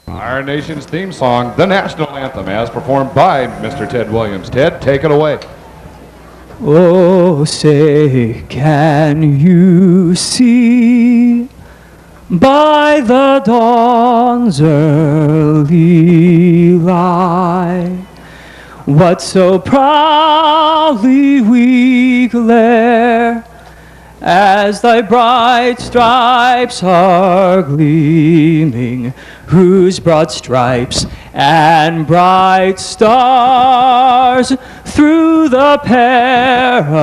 Our nation's theme song, the national anthem, as performed by Mr. Ted Williams. Ted, take it away. Oh, say, can you see by the dawn's early light what so proudly we glare as thy bright stripes are gleaming, whose broad stripes and bright stars through the perilous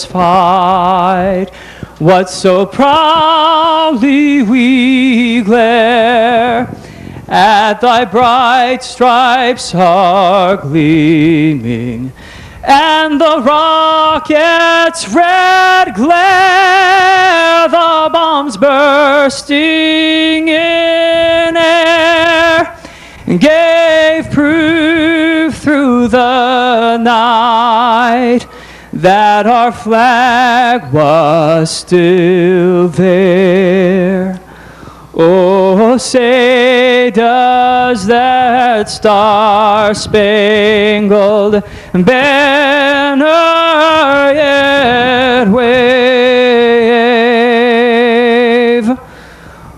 fight, what so proudly we glare at thy bright stripes are gleaming, and the rocket's red glare, the bombs bursting in air, gave proof through the night that our flag was still there. Oh, say, does that star-spangled banner yet wave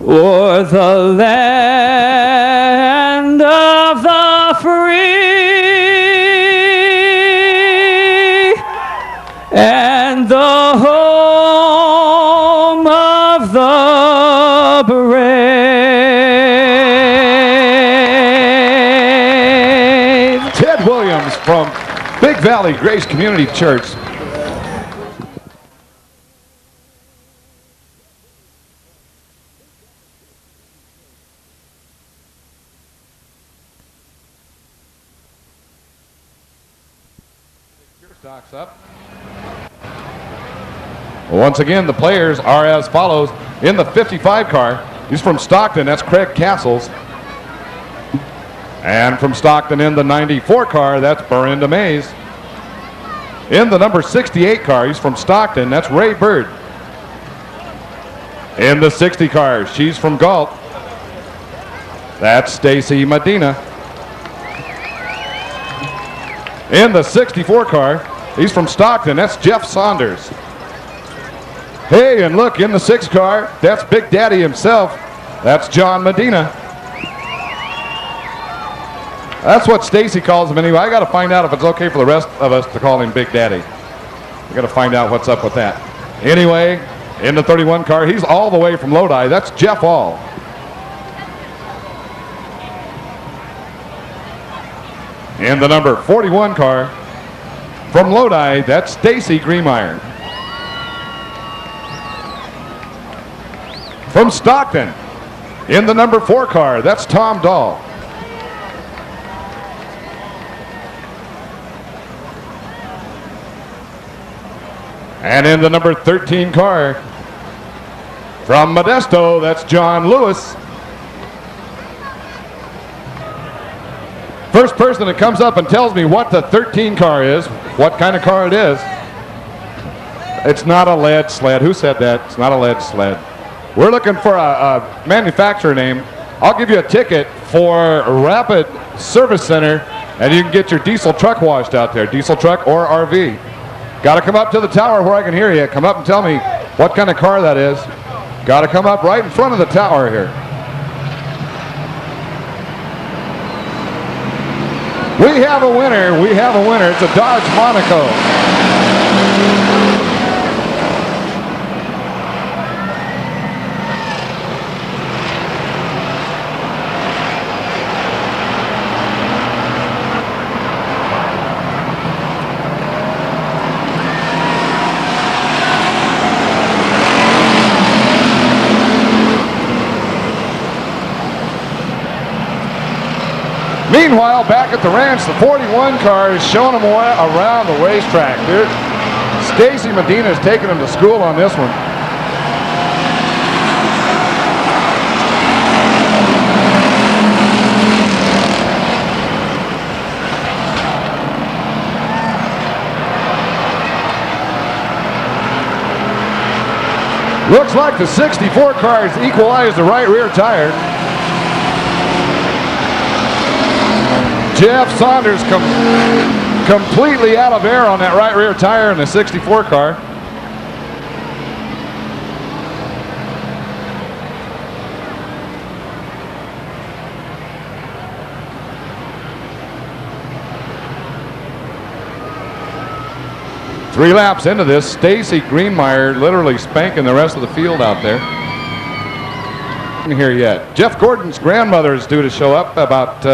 o'er the land of the free and the home of the brave? Ted Williams from Big Valley Grace Community Church. Stocks up. Once again, the players are as follows. In the 55 car, he's from Stockton, that's Craig Castles. And from Stockton in the 94 car, that's Berinda Mays. In the number 68 car, he's from Stockton, that's Ray Bird. In the 60 car, she's from Galt, that's Stacy Medina. In the 64 car, he's from Stockton, that's Jeff Saunders. Hey, and look, in the 6 car, that's Big Daddy himself, that's John Medina. That's what Stacy calls him anyway. I got to find out if it's okay for the rest of us to call him Big Daddy. I got to find out what's up with that. Anyway, in the 31 car, he's all the way from Lodi. That's Jeff Hall. In the number 41 car, from Lodi, that's Stacy Greenmeyer. From Stockton, in the number 4 car, that's Tom Dahl. And in the number 13 car, from Modesto, that's John Lewis. First person that comes up and tells me what the 13 car is, what kind of car it is. It's not a lead sled. Who said that? It's not a lead sled. We're looking for a manufacturer name. I'll give you a ticket for Rapid Service Center, and you can get your diesel truck washed out there, diesel truck or RV. Got to come up to the tower where I can hear you. Come up and tell me what kind of car that is. Got to come up right in front of the tower here. We have a winner. We have a winner. It's a Dodge Monaco. Meanwhile, back at the ranch, the 41 car is showing them around the racetrack. Stacy Medina is taking them to school on this one. Looks like the 64 car has equalized the right rear tire. Jeff Saunders completely out of air on that right rear tire in the 64 car. Three laps into this, Stacy Greenmeyer literally spanking the rest of the field out there. Here yet. Jeff Gordon's grandmother is due to show up about,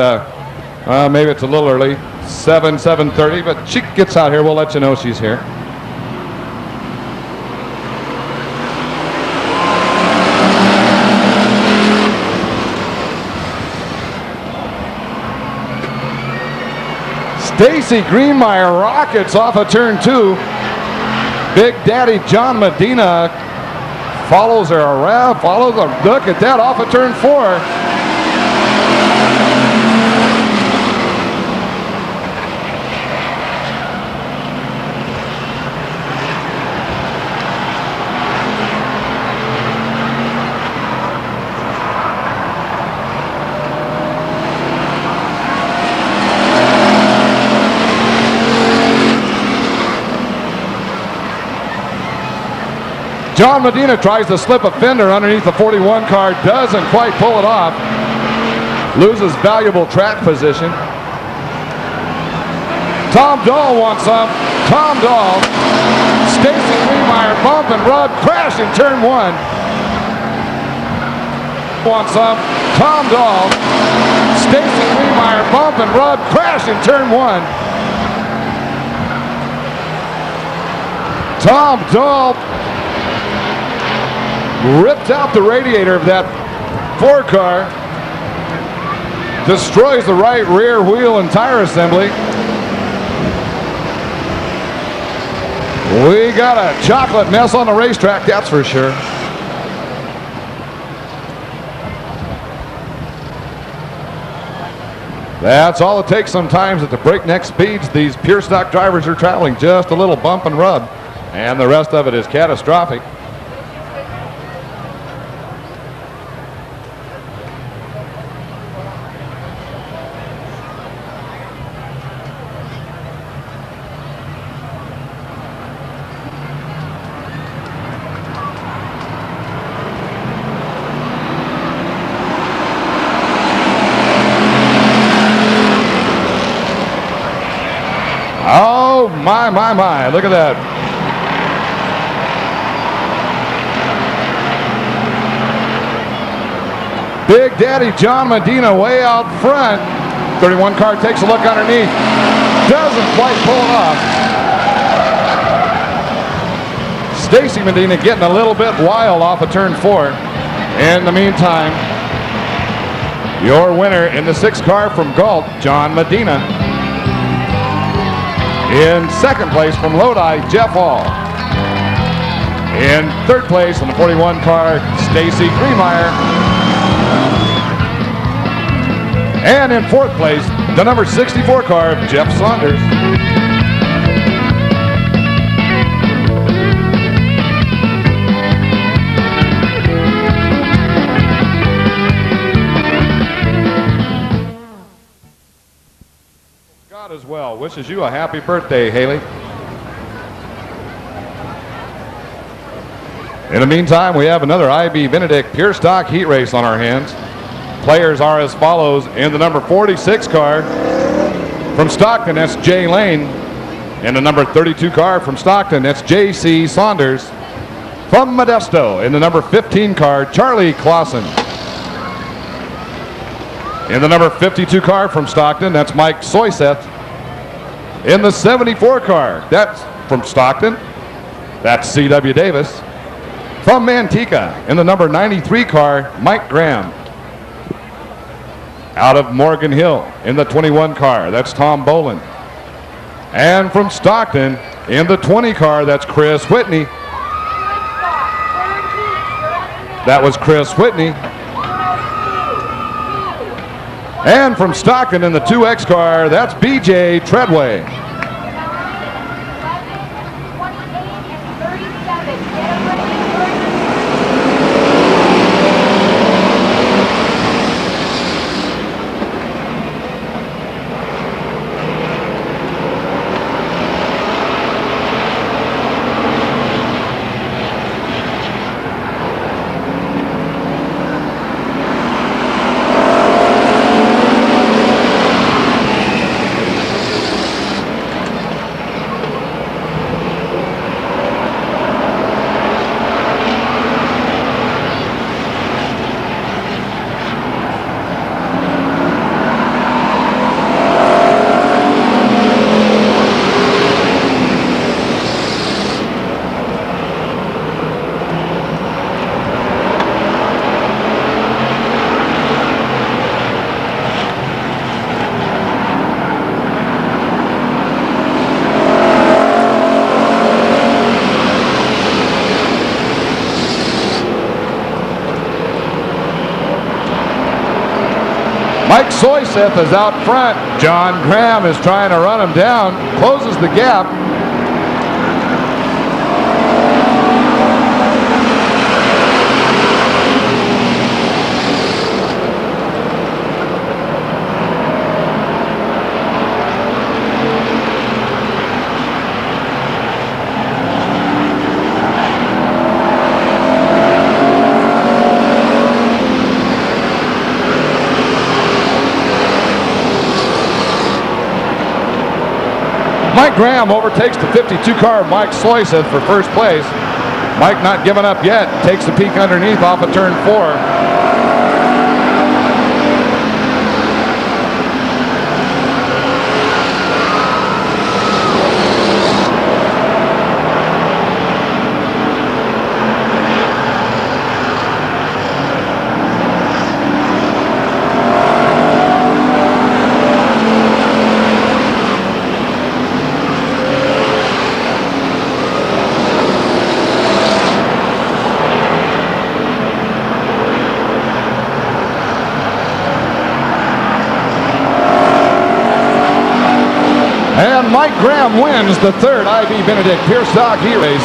maybe it's a little early, 7:30, but she gets out here. We'll let you know she's here. Stacy Greenmeyer rockets off of turn 2. Big Daddy John Medina follows her around, look at that, off of turn 4. John Medina tries to slip a fender underneath the 41 car, doesn't quite pull it off. Loses valuable track position. Tom Dahl wants some. Tom Dahl. Stacy Greenmeyer bump and rub, crash in turn 1. Wants some. Tom Dahl. Stacy Greenmeyer bump and rub, crash in turn 1. Tom Dahl ripped out the radiator of that 4 car, destroys the right rear wheel and tire assembly. We got a chocolate mess on the racetrack, that's for sure. That's all it takes sometimes at the breakneck speeds. These pure stock drivers are traveling, just a little bump and rub, and the rest of it is catastrophic. Oh, my. Look at that. Big Daddy John Medina way out front. 31 car takes a look underneath. Doesn't quite pull it off. Stacy Medina getting a little bit wild off of turn 4. In the meantime, your winner in the 6 car from Galt, John Medina. In second place from Lodi, Jeff Hall. In third place in the 41 car, Stacy Greenmeyer. And in fourth place, the number 64 car, Jeff Saunders. As well wishes you a happy birthday, Haley. In the meantime, we have another IB Benedict Pure Stock heat race on our hands. Players are as follows. In the number 46 car from Stockton, that's Jay Lane. In the number 32 car from Stockton, that's J.C. Saunders. From Modesto, in the number 15 car, Charlie Clausen. In the number 52 car from Stockton, that's Mike Soyseth. In the 74 car, that's from Stockton, that's C.W. Davis. From Manteca, in the number 93 car, Mike Graham. Out of Morgan Hill, in the 21 car, that's Tom Boland. And from Stockton, in the 20 car, that's Chris Whitney. That was Chris Whitney. And from Stockton in the 2X car, that's BJ Treadway. Soyseth is out front. John Graham is trying to run him down, closes the gap. Mike Graham overtakes the 52 car of Mike Soyseth for first place. Mike not giving up yet. Takes a peek underneath off of turn 4. And Mike Graham wins the third I.B. Benedict Pure Stock Heat Race,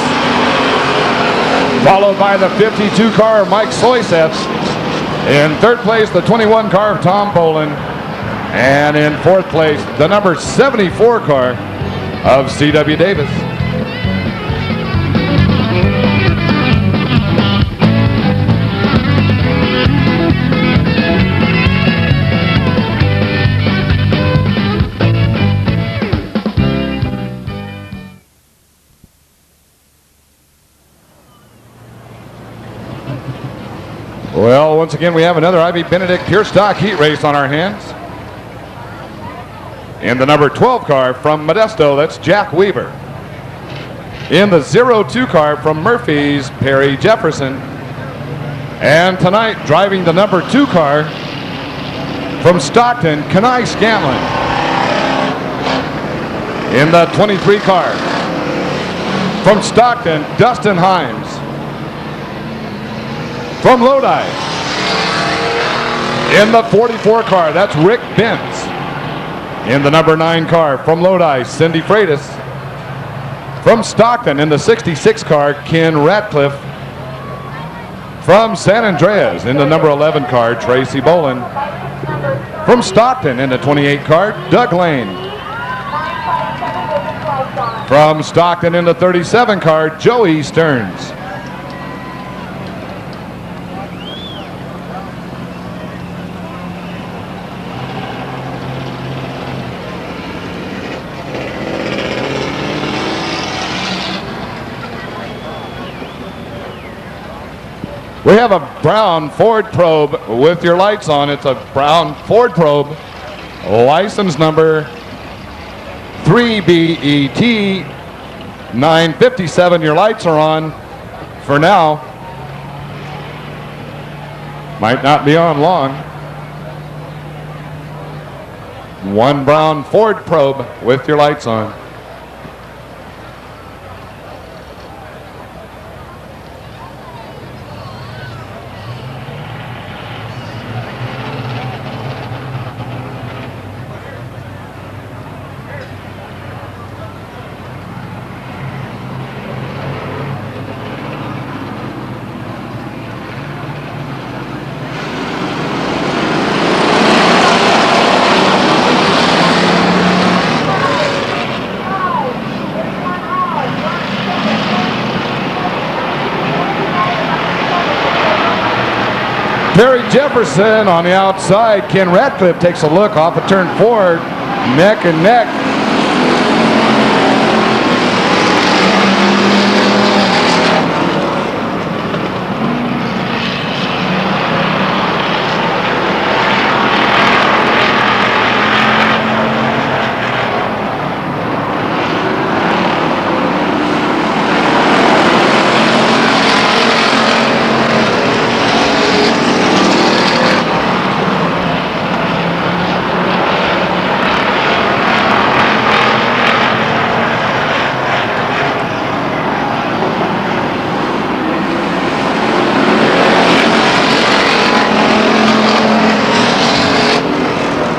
followed by the 52 car of Mike Soyseth. In third place, the 21 car of Tom Bolin. And in fourth place, the number 74 car of C.W. Davis. Well, once again, we have another I.B. Benedict Pure Stock Heat Race on our hands. In the number 12 car from Modesto, that's Jack Weaver. In the 02 car from Murphy's, Perry Jefferson. And tonight, driving the number 2 car from Stockton, Kenai Scanlon. In the 23 car from Stockton, Dustin Himes. From Lodi, in the 44 car, that's Rick Benz. In the number 9 car from Lodi, Cindy Freitas. From Stockton, in the 66 car, Ken Ratcliffe. From San Andreas, in the number 11 car, Tracy Bolin. From Stockton, in the 28 car, Doug Lane. From Stockton, in the 37 car, Joey Stearns. We have a brown Ford probe with your lights on. It's a brown Ford probe, license number 3BET 957. Your lights are on for now. Might not be on long. One brown Ford probe with your lights on. Perry Jefferson on the outside. Ken Ratcliffe takes a look off of turn 4, neck and neck.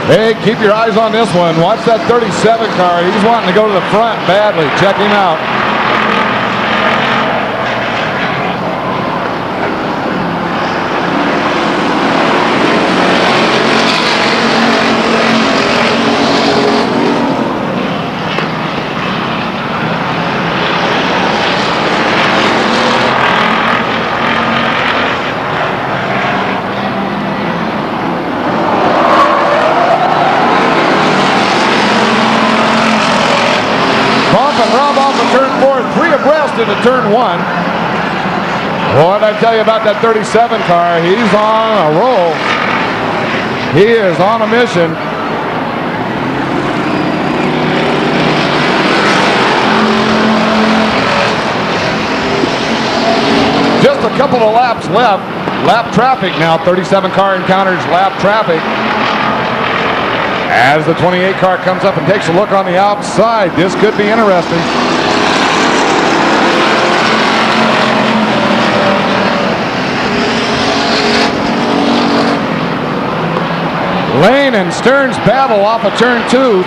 Hey, keep your eyes on this one. Watch that 37 car. He's wanting to go to the front badly. Check him out. Turn 4, 3 abreast into turn 1. What did I tell you about that 37 car? He's on a roll. He is on a mission. Just a couple of laps left. Lap traffic now. 37 car encounters lap traffic. As the 28 car comes up and takes a look on the outside, this could be interesting. Lane and Stearns battle off of turn 2.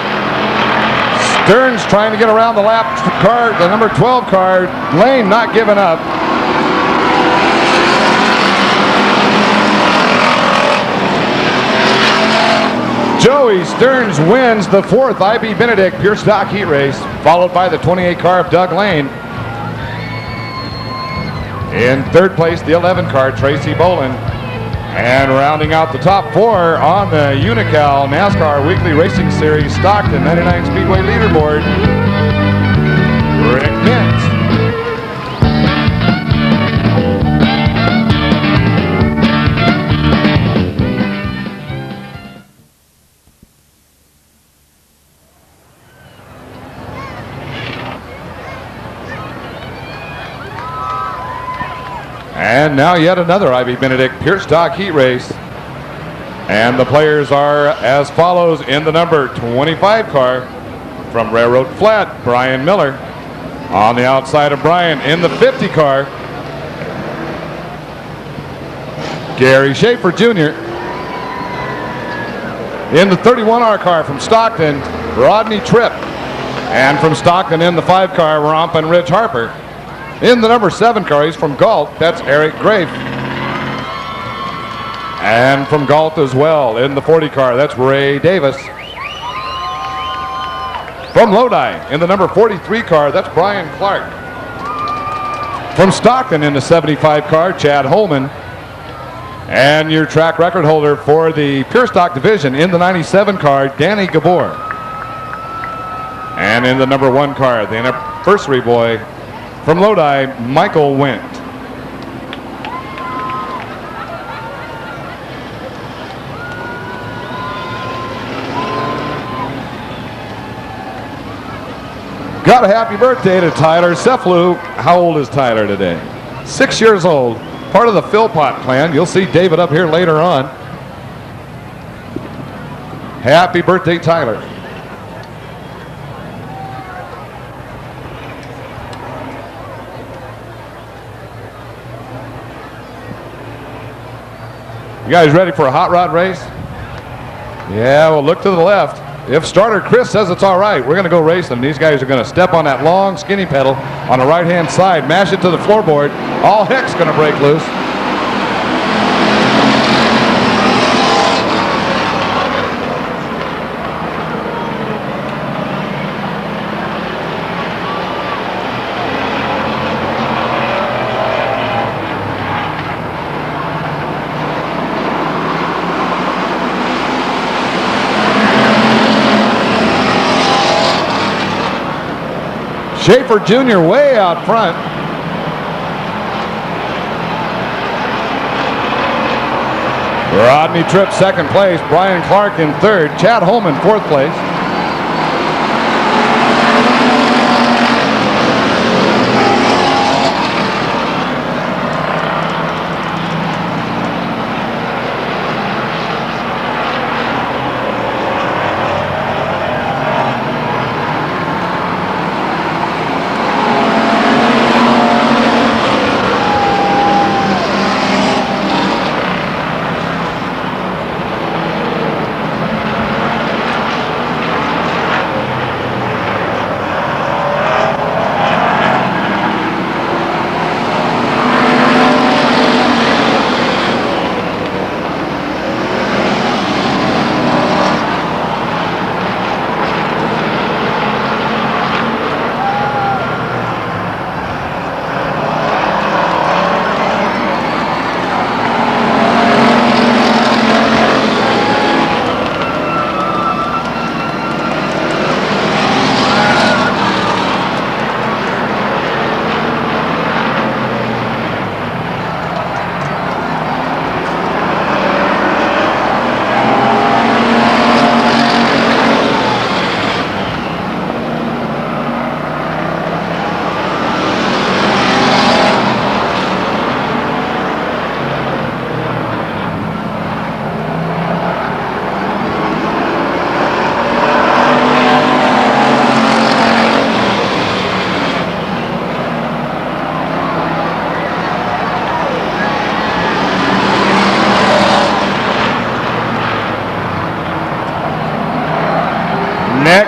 Stearns trying to get around the lap car, the number 12 car. Lane not giving up. Joey Stearns wins the 4th IB Benedict Pure Stock Heat Race, followed by the 28 car of Doug Lane. In 3rd place, the 11 car, Tracy Bolin. And rounding out the top 4 on the Unical NASCAR Weekly Racing Series Stockton 99 Speedway leaderboard, Rick Mintz. And now yet another IB Benedict Pure Stock Heat Race. And the players are as follows in the number 25 car from Railroad Flat, Brian Miller. On the outside of Brian in the 50 car, Gary Schaefer Jr. In the 31R car from Stockton, Rodney Tripp. And from Stockton in the 5 car, Romp and Rich Harper. In the number 7 car, he's from Galt, that's Eric Grafe. And from Galt as well, in the 40 car, that's Ray Davis. From Lodi, in the number 43 car, that's Brian Clark. From Stockton in the 75 car, Chad Holman. And your track record holder for the Pure Stock division in the 97 car, Danny Gabor. And in the number 1 car, the anniversary boy, from Lodi, Michael Wendt. Got a happy birthday to Tyler Seflu. How old is Tyler today? 6 years old. Part of the Philpott clan. You'll see David up here later on. Happy birthday, Tyler. You guys ready for a hot rod race? Yeah, well, look to the left. If starter Chris says it's all right, we're going to go racing. These guys are going to step on that long skinny pedal on the right-hand side, mash it to the floorboard. All heck's going to break loose. Schaefer Jr. way out front. Rodney Tripp 2nd place. Brian Clark in 3rd. Chad Holman 4th place.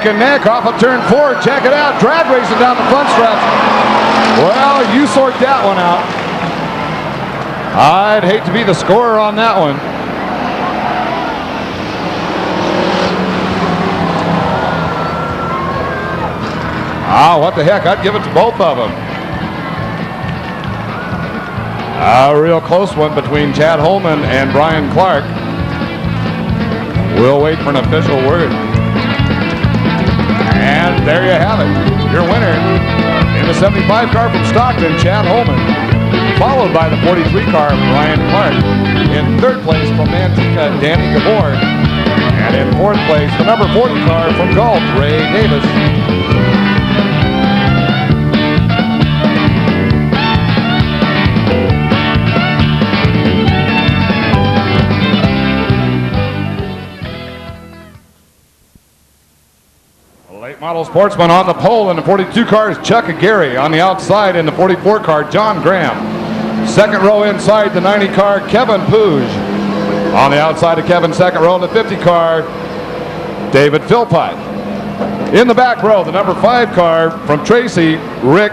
Neck and neck off of turn 4. Check it out. Drag racing down the front stretch. Well, you sort that one out. I'd hate to be the scorer on that one. What the heck? I'd give it to both of them. A real close one between Chad Holman and Brian Clark. We'll wait for an official word. And there you have it. Your winner in the 75 car from Stockton, Chad Holman, followed by the 43 car, Brian Clark. In third place from Manteca, Danny Gabor. And in fourth place, the number 40 car from Galt, Ray Davis. Model Sportsman on the pole in the 42 car is Chuck Aguirre. On the outside in the 44 car, John Graham. Second row inside the 90 car, Kevin Pouge. On the outside of Kevin, second row in the 50 car, David Philpott. In the back row, the number 5 car from Tracy, Rick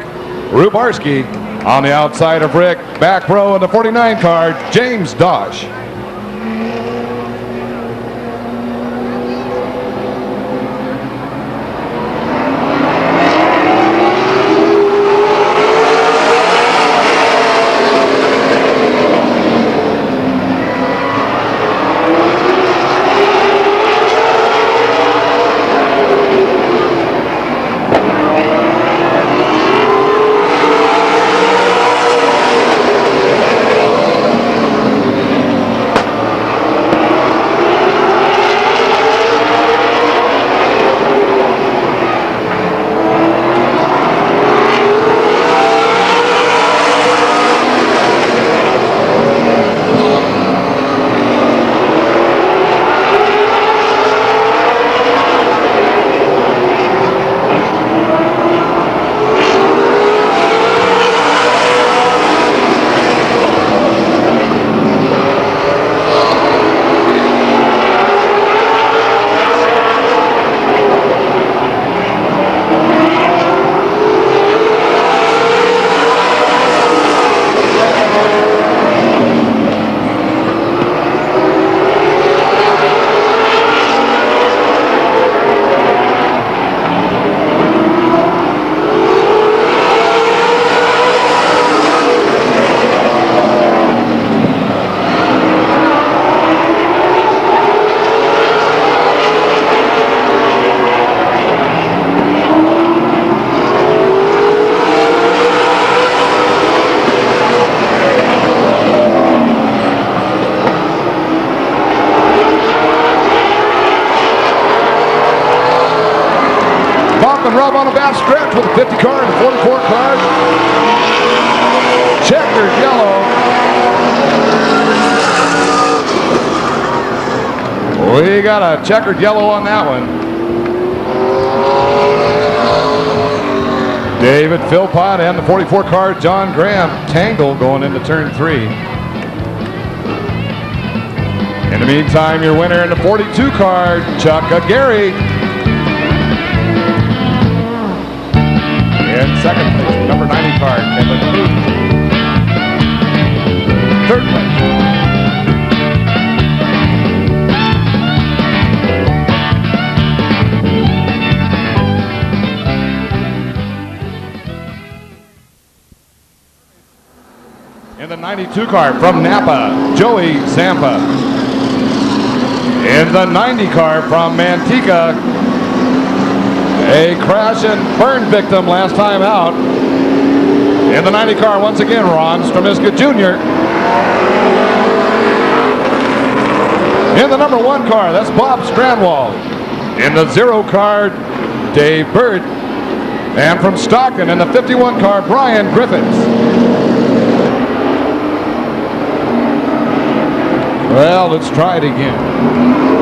Rubarski. On the outside of Rick, back row in the 49 car, James Dosh. Rub on a back stretch with the 50 car and the 44 car. Checkered yellow. We got a checkered yellow on that one. David Philpott and the 44 car, John Graham, tangle going into turn 3. In the meantime, your winner in the 42 car, Chuck Aguirre. In second place, number 90 car, Kevin Pouge. Third place. In the 92 car from Napa, Joey Zampa. In the 90 car from Manteca, a crash and burn victim last time out. In the 90 car, once again, Ron Stramiska Jr. In the number 1 car, that's Bob Strandwald. In the 0 car, Dave Bird. And from Stockton, in the 51 car, Brian Griffiths. Well, let's try it again.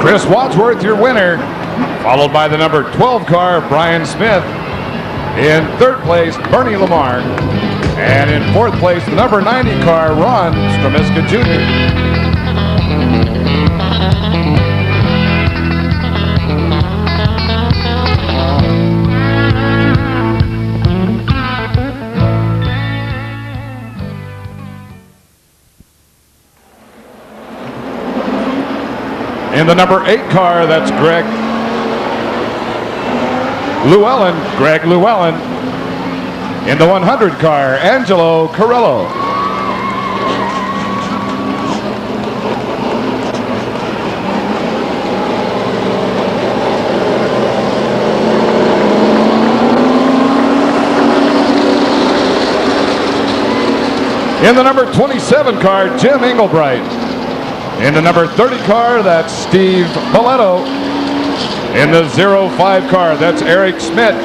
Chris Wadsworth, your winner, followed by the number 12 car, Brian Smith. In third place, Bernie Lamar. And in fourth place, the number 90 car, Ron Stromiska Jr. In the number 8 car, that's Greg Llewellyn. In the 100 car, Angelo Carrillo. In the number 27 car, Jim Engelbright. In the number 30 car, that's Steve Boletto. In the 05 car, that's Eric Schmidt.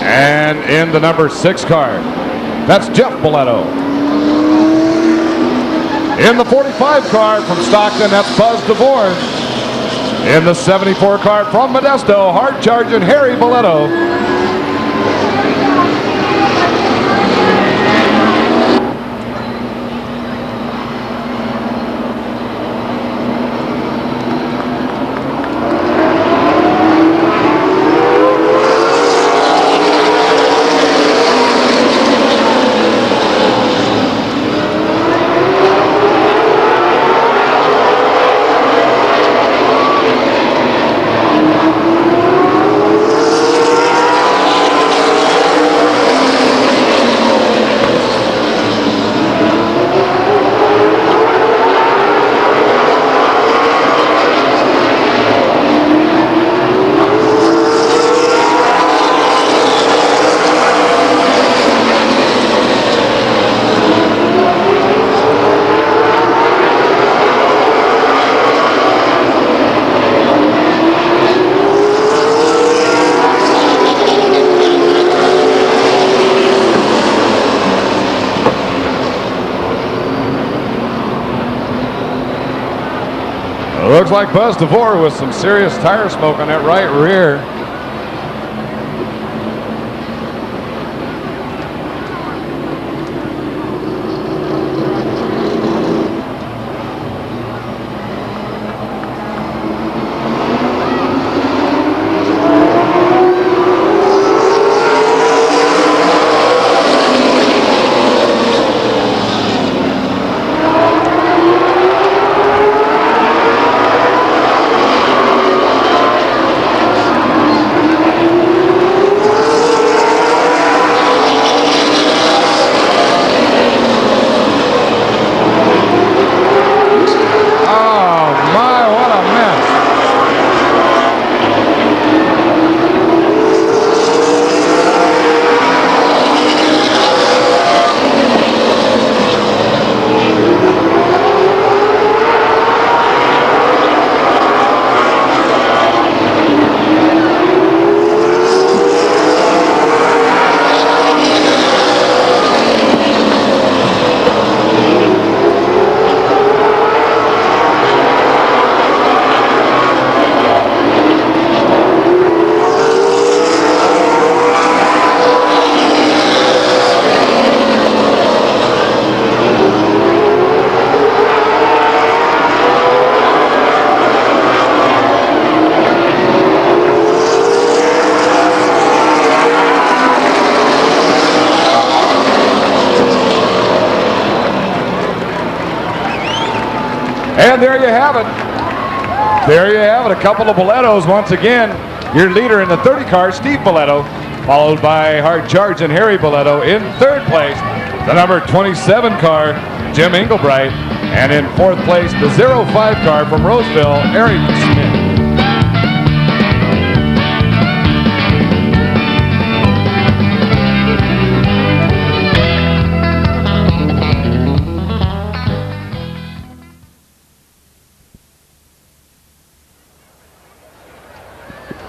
And in the number 6 car, that's Jeff Boletto. In the 45 car from Stockton, that's Buzz DeVore. In the 74 car from Modesto, hard charging Harry Boletto. Looks like Buzz DeVore with some serious tire smoke on that right rear. And there you have it. There you have it. A couple of Bolettos once again. Your leader in the 30 car, Steve Boletto, followed by hard charge and Harry Boletto. In third place, the number 27 car, Jim Engelbright. And in fourth place, the 05 car from Roseville, Eric Schmidt.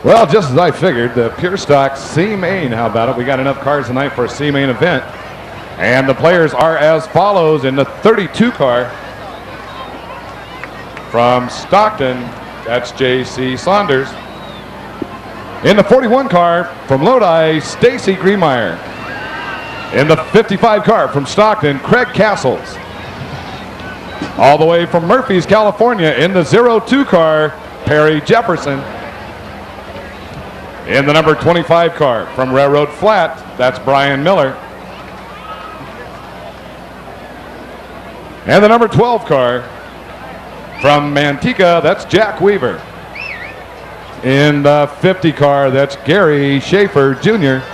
Well, just as I figured, the Pure Stock C Main, how about it? We got enough cars tonight for a C Main event. And the players are as follows. In the 32 car from Stockton, That's J.C. Saunders. In the 41 car from Lodi, Stacy Greenmeyer. In the 55 car from Stockton, Craig Castles. All the way from Murphy's, California, in the 02 car, Perry Jefferson. In the number 25 car from Railroad Flat, that's Brian Miller. And the number 12 car from Manteca, that's Jack Weaver. In the 50 car, that's Gary Schaefer Jr.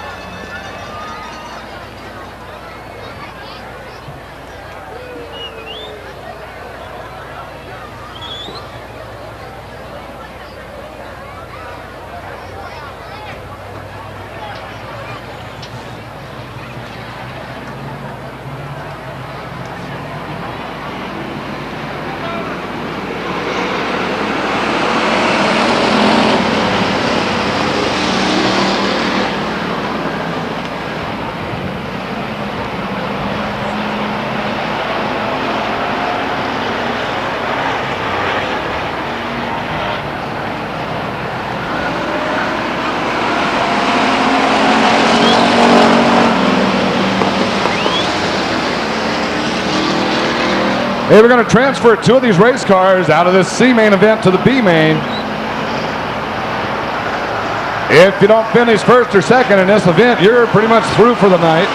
Hey, we're going to transfer two of these race cars out of this C main event to the B main. If you don't finish first or second in this event, you're pretty much through for the night.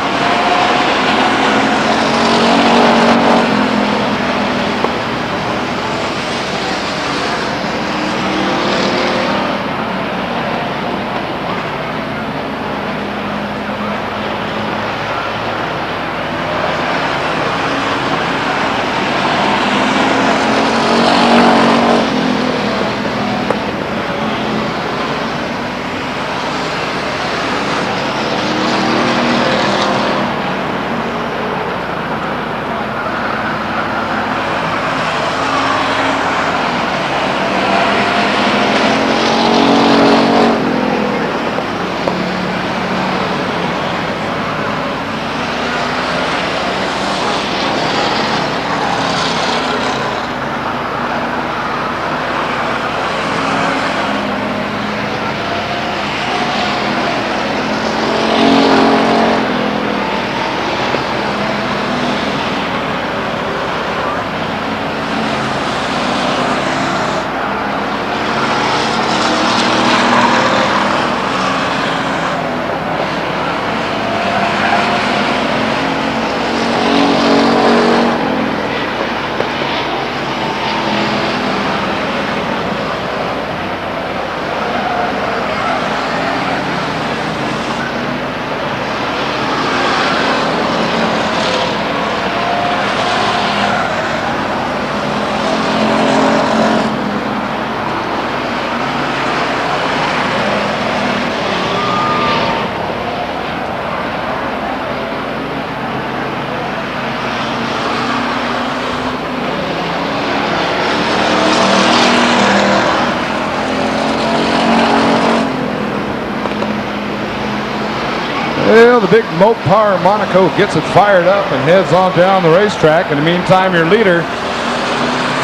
Well, the big Mopar Monaco gets it fired up and heads on down the racetrack. In the meantime, your leader,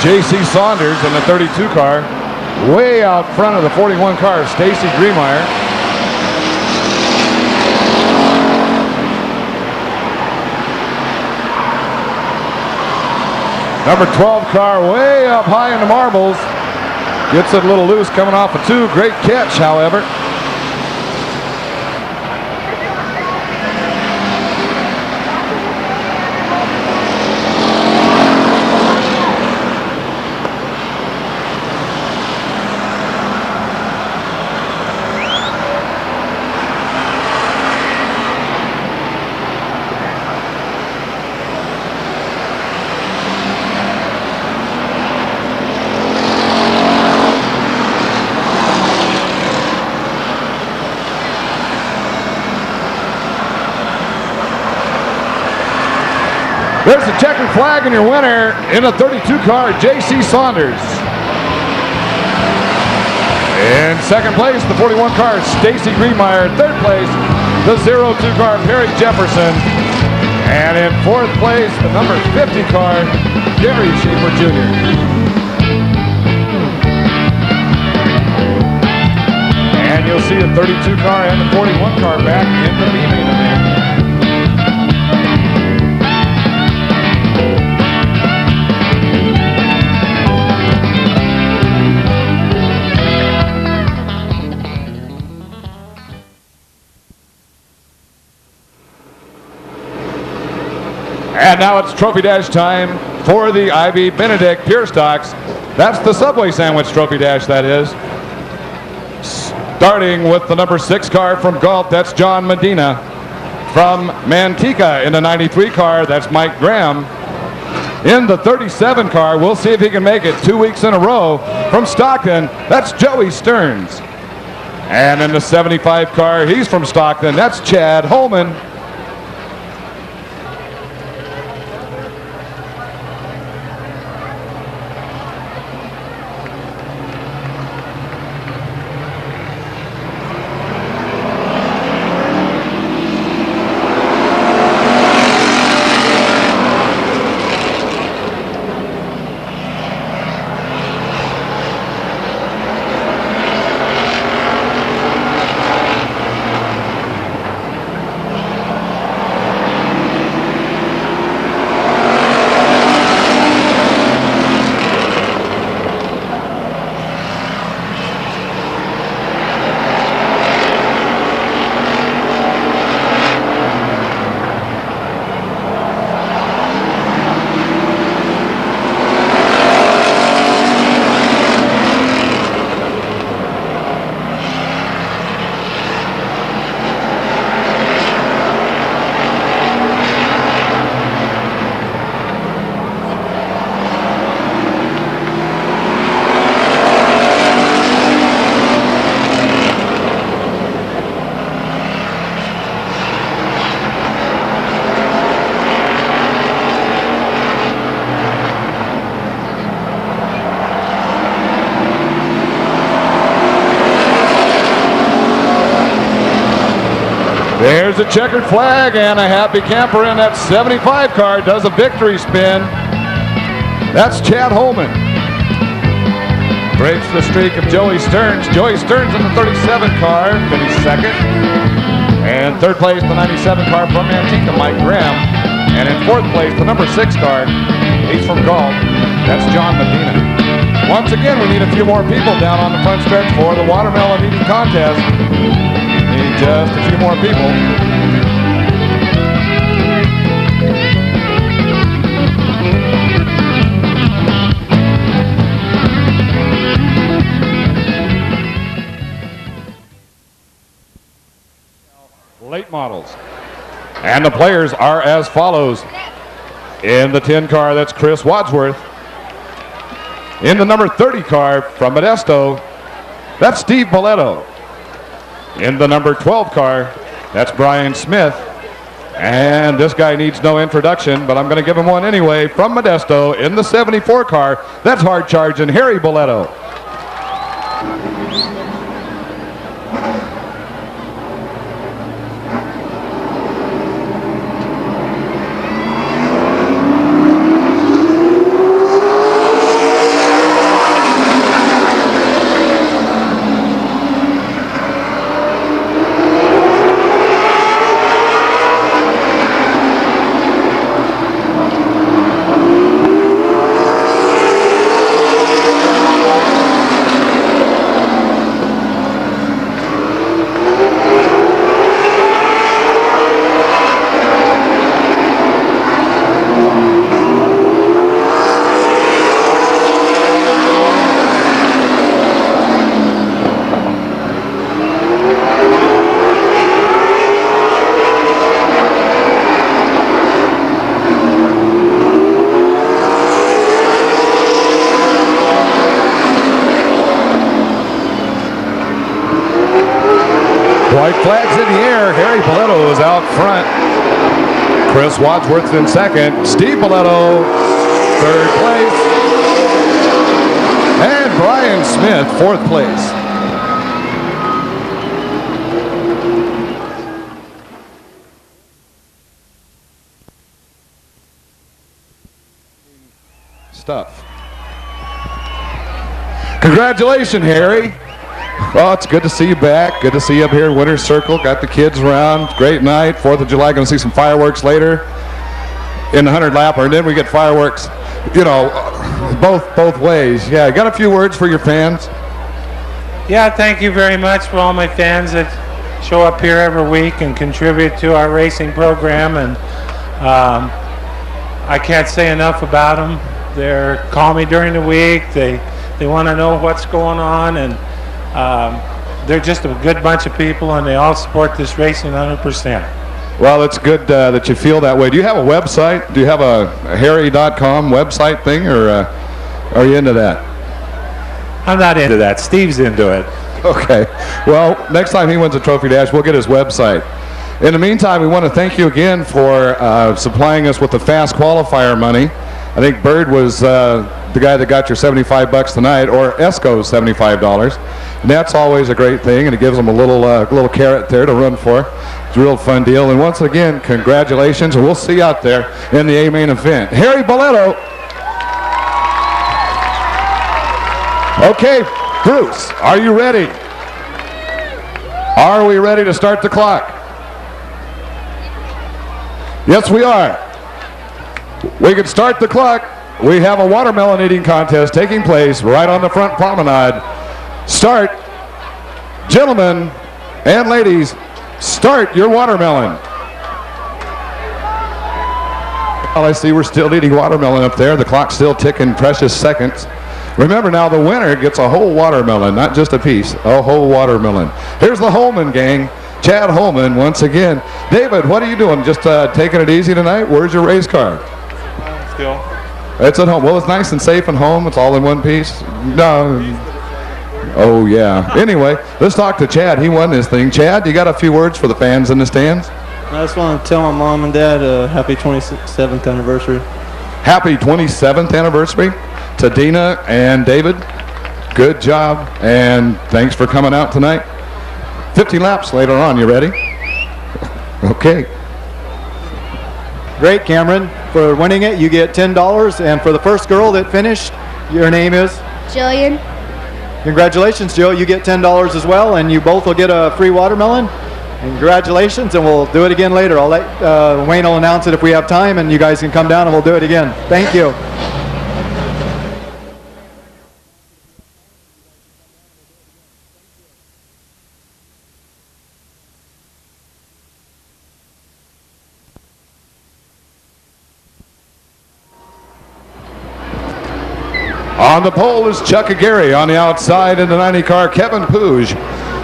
J.C. Saunders in the 32 car, way out front of the 41 car, Stacy Greenmeyer. Number 12 car way up high in the marbles. Gets it a little loose coming off a two. Great catch, however. There's the checkered flag, and your winner in the 32 car, J.C. Saunders. In second place, the 41 car, Stacy Greenmeyer. Third place, the 02 car, Perry Jefferson. And in fourth place, the number 50 car, Gary Schaefer Jr. 32 car and the 41 car back in the B-main event. And now it's Trophy Dash time for the Ivy Benedict Pure Stocks. That's the Subway Sandwich Trophy Dash, that is. Starting with the number 6 car from Galt, that's John Medina. From Manteca in the 93 car, that's Mike Graham. In the 37 car, we'll see if he can make it 2 weeks in a row. From Stockton, that's Joey Stearns. And in the 75 car, he's from Stockton, that's Chad Holman. There's a checkered flag and a happy camper in that 75 car does a victory spin. That's Chad Holman. Breaks the streak of Joey Stearns. Joey Stearns in the 37 car finished second. And third place, the 97 car from Manteca, Mike Graham. And in fourth place, the number 6 car, he's from Galt. That's John Medina. Once again, we need a few more people down on the front stretch for the watermelon eating contest. Need just a few more people. Late models. And the players are as follows. In the 10 car, that's Chris Wadsworth. In the number 30 car from Modesto, that's Steve Boletto. In the number 12 car, that's Brian Smith. And this guy needs no introduction, but I'm going to give him one anyway. From Modesto, in the 74 car, that's hard charging Harry Boletto. White flags in the air. Harry Boletto is out front. Chris Wadsworth in second. Steve Boletto, third place. And Brian Smith, fourth place. Stuff. Congratulations, Harry. Well, it's good to see you back. Good to see you up here in Winter's Circle. Got the kids around. Great night. 4th of July. Going to see some fireworks later in the 100 lapper. And then we get fireworks, you know, both ways. Yeah, you got a few words for your fans? Yeah, thank you very much for all my fans that show up here every week and contribute to our racing program. And I can't say enough about them. They call me during the week. They want to know what's going on, and they're just a good bunch of people, and they all support this racing 100%. Well, it's good that you feel that way. Do you have a website? Do you have a harry.com website thing, or are you into that? I'm not into that. Steve's into it. Okay. Well, next time he wins a Trophy Dash, we'll get his website. In the meantime, we want to thank you again for supplying us with the fast qualifier money. I think Bird was the guy that got your $75 tonight, or Esco's $75. And that's always a great thing, and it gives them a little carrot there to run for. It's a real fun deal. And once again, congratulations, and we'll see you out there in the A-main event. Harry Boletto. Okay, Bruce, are you ready? Are we ready to start the clock? Yes, we are. We can start the clock. We have a watermelon eating contest taking place right on the front promenade. Start. Gentlemen and ladies, start your watermelon. Well, I see we're still eating watermelon up there. The clock's still ticking precious seconds. Remember now, the winner gets a whole watermelon, not just a piece, a whole watermelon. Here's the Holman gang. Chad Holman once again. David, what are you doing? Just taking it easy tonight? Where's your race car? Still. It's at home. Well, it's nice and safe and home. It's all in one piece. No. Oh, yeah. Anyway, let's talk to Chad. He won this thing. Chad, you got a few words for the fans in the stands? I just want to tell my mom and dad happy 27th anniversary. Happy 27th anniversary to Dina and David. Good job, and thanks for coming out tonight. 50 laps later on. You ready? Okay. Great, Cameron. For winning it, you get $10. And for the first girl that finished, your name is? Jillian. Congratulations, Jill. You get $10 as well, and you both will get a free watermelon. Congratulations, and we'll do it again later. I'll let Wayne will announce it if we have time, and you guys can come down and we'll do it again. Thank you. On the pole is Chuck Aguirre. On the outside in the 90 car, Kevin Pouge.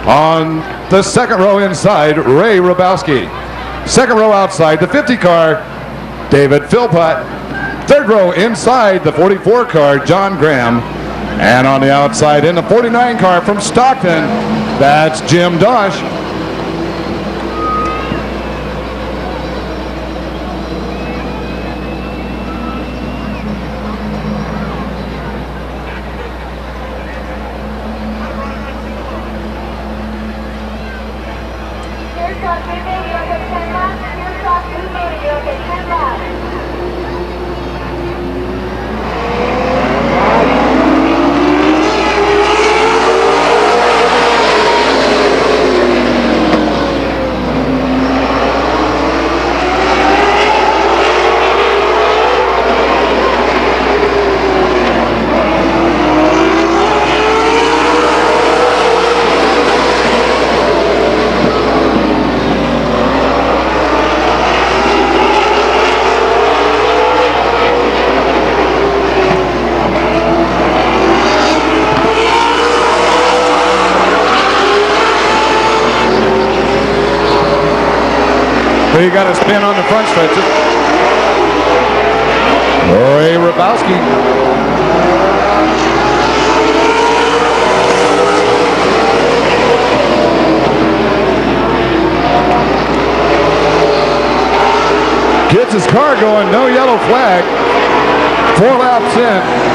On the second row inside, Ray Rabowski. Second row outside, the 50 car, David Philpott. Third row inside, the 44 car, John Graham. And on the outside in the 49 car from Stockton, that's Jim Dosh. So you got a spin on the front stretches. Ray Rabowski. Gets his car going, no yellow flag. 4 laps in.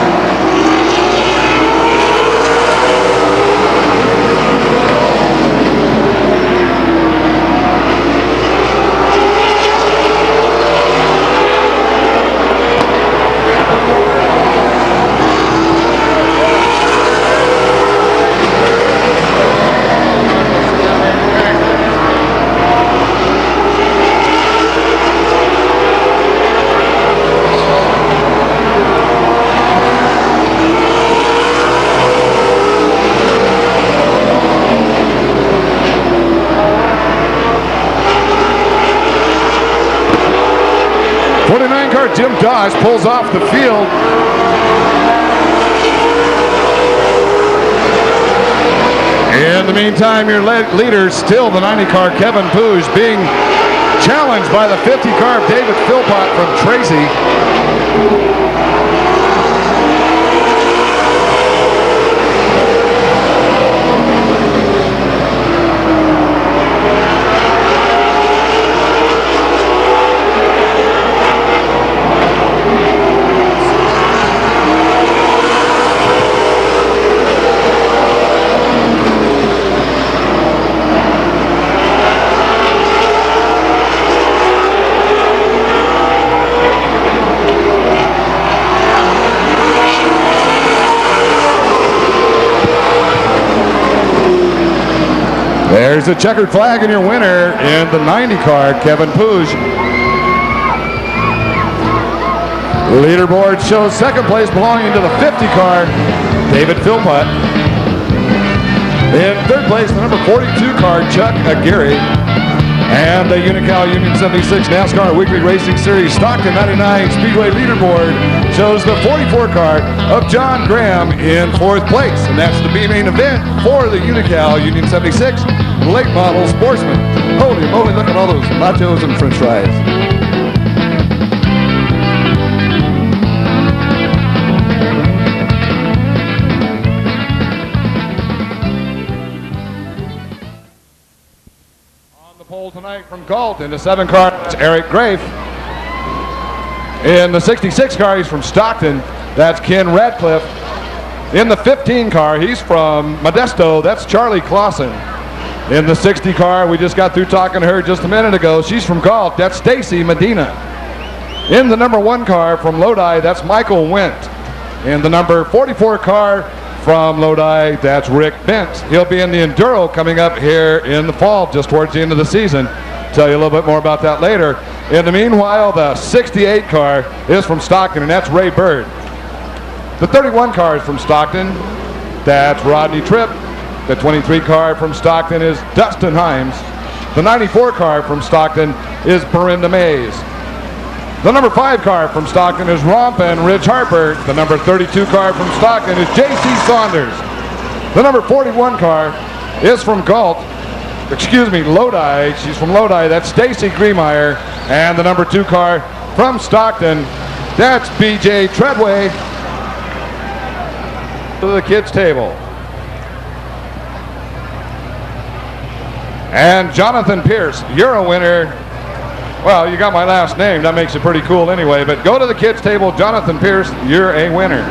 car, Jim Dosh, pulls off the field. In the meantime, your leader, still the 90 car, Kevin Pouge, being challenged by the 50 car of David Philpott from Tracy. There's a checkered flag, and your winner in the 90 car, Kevin Pouge. Leaderboard shows second place belonging to the 50 car, David Philpott. In third place, the number 42 car, Chuck Aguirre. And the Unical Union 76 NASCAR Weekly Racing Series Stockton 99 Speedway leaderboard shows the 44 car of John Graham in fourth place. And that's the B-main event for the Unical Union 76 late model sportsman. Holy moly, look at all those nachos and french fries. Tonight from Galt in the 7 car, it's Eric Grafe. In the 66 car, he's from Stockton. That's Ken Radcliffe. In the 15 car, he's from Modesto. That's Charlie Clausen. In the 60 car, we just got through talking to her just a minute ago. She's from Galt. That's Stacy Medina. In the number 1 car from Lodi, that's Michael Wendt. In the number 44 car from Lodi, that's Rick Bent. He'll be in the Enduro coming up here in the fall, just towards the end of the season. Tell you a little bit more about that later. In the meanwhile, the 68 car is from Stockton, and that's Ray Bird. The 31 car is from Stockton. That's Rodney Tripp. The 23 car from Stockton is Dustin Himes. The 94 car from Stockton is Berinda Mays. The number 5 car from Stockton is Romp and Ridge Harper. The number 32 car from Stockton is J.C. Saunders. The number 41 car is from Lodi. She's from Lodi. That's Stacy Griemeyer. And the number 2 car from Stockton, that's B.J. Treadway. To the kids' table. And Jonathan Pierce, you're a winner. Well, you got my last name. That makes it pretty cool anyway. But go to the kids' table. Jonathan Pierce, you're a winner.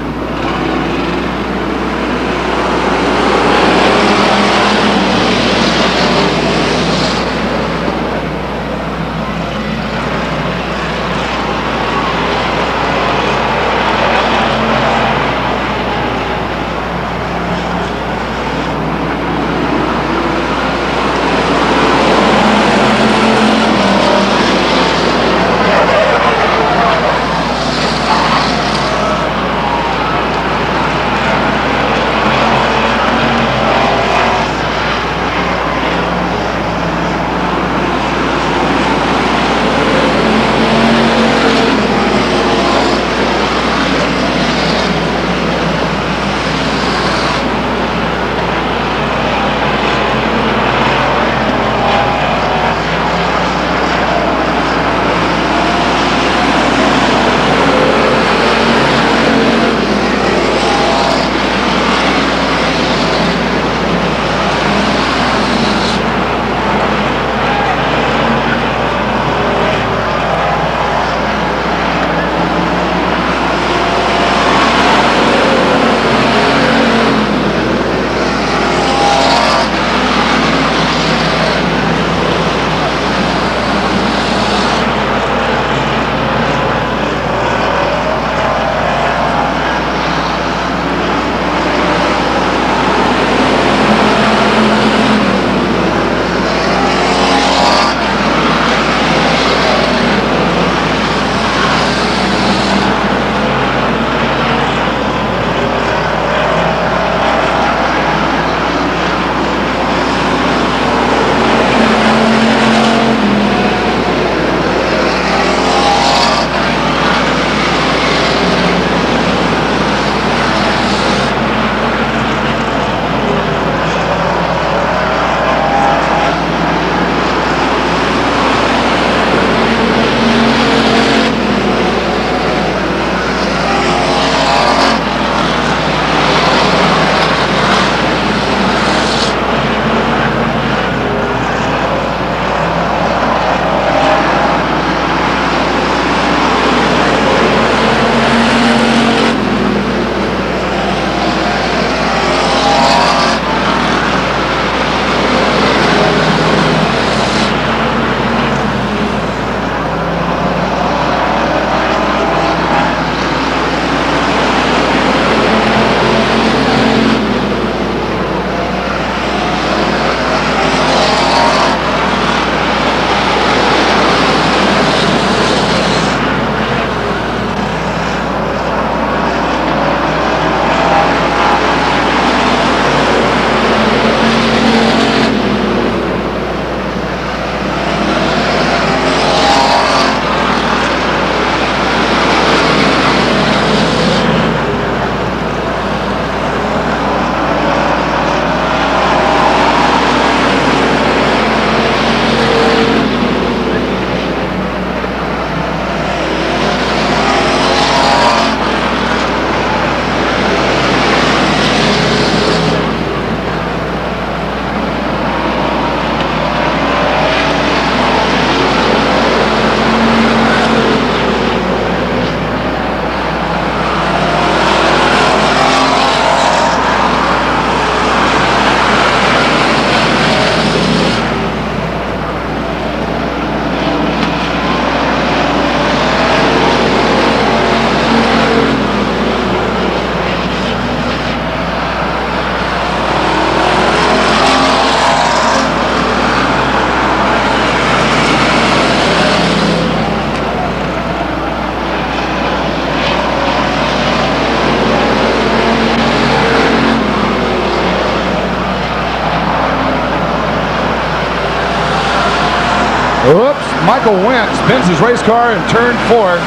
Michael Wentz spins his race car in turn 4.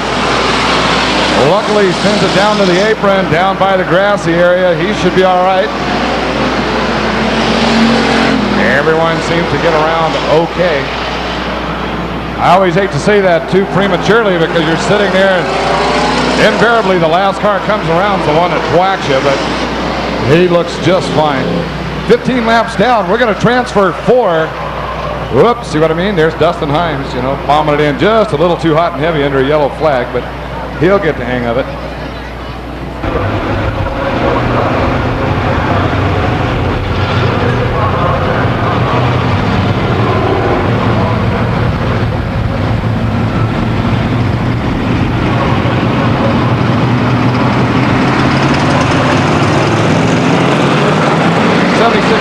Luckily, he spins it down to the apron, down by the grassy area. He should be all right. Everyone seems to get around okay. I always hate to say that too prematurely because you're sitting there and invariably the last car comes around is the one that whacks you, but he looks just fine. 15 laps down. We're going to transfer 4. Whoops, see what I mean? There's Dustin Himes, you know, bombing it in just a little too hot and heavy under a yellow flag, but he'll get the hang of it.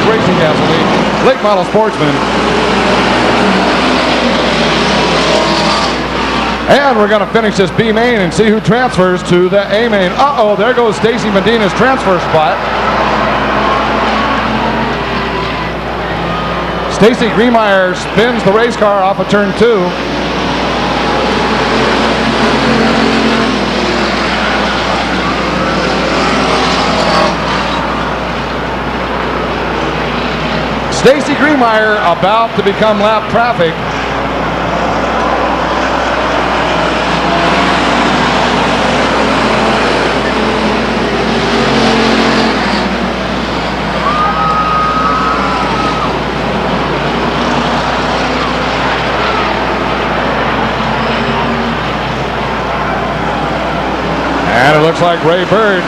Racing gasoline, late model sportsman. And we're going to finish this B main and see who transfers to the A main. Uh-oh, there goes Stacy Medina's transfer spot. Stacy Griemeyer spins the race car off of turn 2. Stacy Griemeyer about to become lap traffic. And it looks like Ray Bird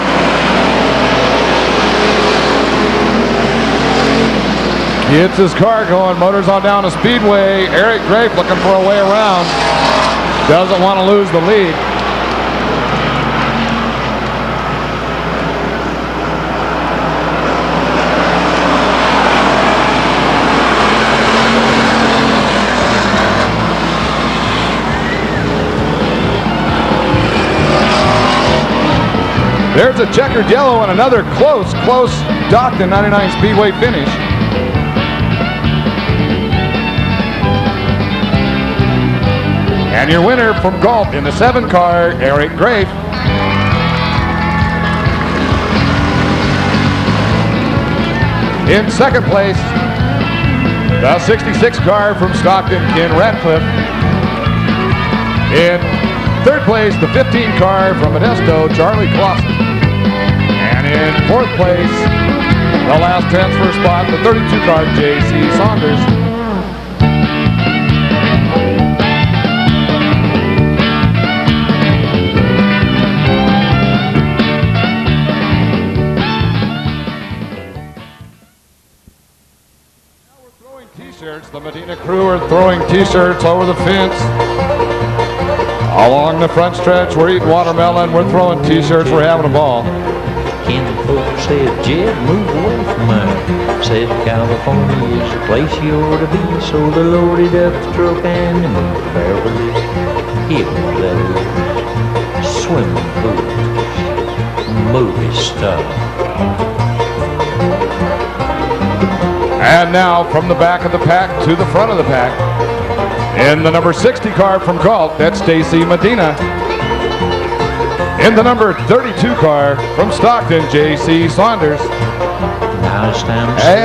gets his car going. Motors on down to Speedway. Eric Grape looking for a way around. Doesn't want to lose the lead. There's a checkered yellow and another close Stockton 99 Speedway finish. And your winner from Galt in the 7 car, Eric Grape. In second place, the 66 car from Stockton, Ken Ratcliffe. In third place, the 15 car from Modesto, Charlie Clausen. And in fourth place, the last transfer spot, the 32 car, J.C. Saunders. The Medina crew are throwing t-shirts over the fence. Along the front stretch, we're eating watermelon, we're throwing t-shirts, we're having a ball. Can the folks said, Jed, move away from there. Said California is the place you ought to be. So they loaded up the truck and they moved to Beverly Hills. Swimming pools, movie stuff. And now from the back of the pack to the front of the pack, in the number 60 car from Galt, that's Stacy Medina. In the number 32 car from Stockton, J.C. Saunders. Now it's time to